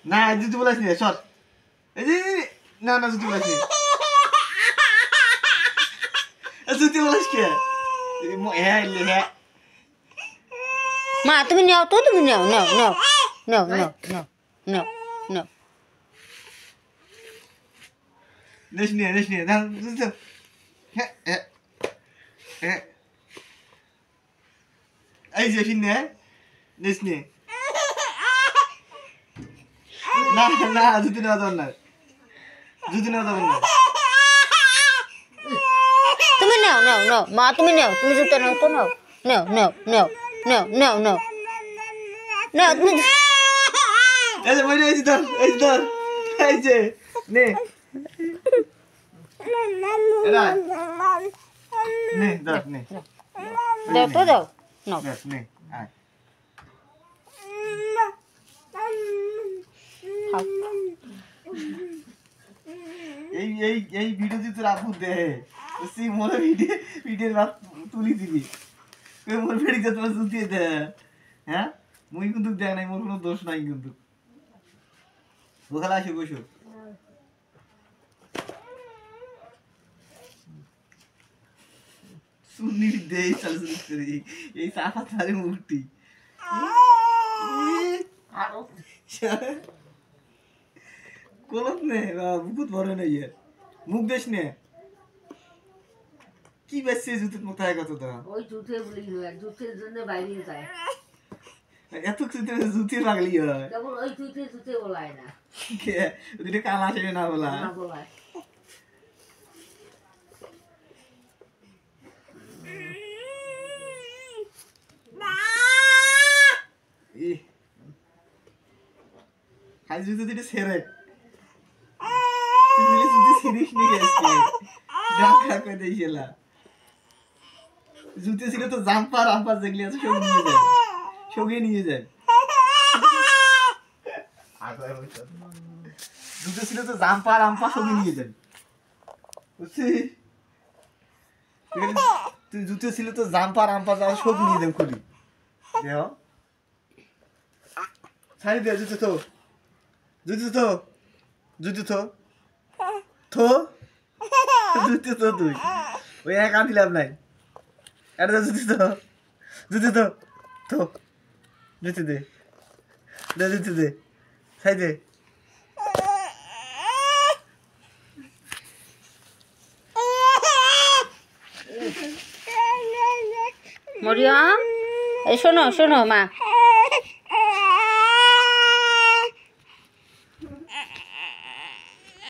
না জুতি বলাস নি সর এই যে না না জুতি বলাস নি জুতি বলাস কে হ্যাঁ হ্যাঁ মা তুমি নাও তো তুমি নাও নাও নাও নাও নাও নাও নাও নাও নেস নি না জুতি হ্যাঁ হ্যাঁ এই যে ফিনে নেস নি না না জুতি নেওয়া যাবে না জুতি নেওয়া যাবে না তুমি নাও নাও নাও মা তুমি নাও তুমি জুতো নাও তো নাও নাও নাও নাও নাও নাও নাও নাও তুমি এই যে বইরে এই ধর এই যে নে এরা নে ধর নে দাও তো দাও নাও দেখ নে আয় খাও এই ভিডিও যদি তোর আপু দে সি মোর ভিডিওর বাদ তুলি দিবি তুই মোর ভিডিও যে তোর জুতিয়ে দে হ্যাঁ মুই কিন্তু দেখ নাই মোর কোনো দোষ নাই কিন্তু ওখানে আসো বসো সুনি দে চাল সুনি এই সাফা তারে মুক্তি কলম নে বহুত বড় না ইয়ে মুখ দেশ নে কি বেশি জুতের মাথায় কত দাও ওই জুতে বলি হয় জুতের জন্য বাইরে যায় এত জুতে জুতে লাগলি হয় কেবল ওই জুতে বলায় না কে ওদিকে কালা আসে না বলা না বলায় হাই জুতে দিতে সেরে তুই জুতে সিরিস নি গেছে ডাকা কই দেইছিলা জুতে ছিল তো জাম্পার আম্পার যেগুলি আছে সব নিয়ে যায় জুতে ছিল তো জাম্পার আম্পার সব নিয়ে যায় বুঝছিস তুই জুতে ছিল তো জাম্পার আম্পার যা সব নিয়ে যাবে খুলি দেও ছাড়ি দে জুতে তো জুতে তো জুতে তো তুই ওই এক আনলাম নাই এটা জুতে তো জুতে দে জুতে দে ছাই দে মরিয়ম এই শোনো শোনো মা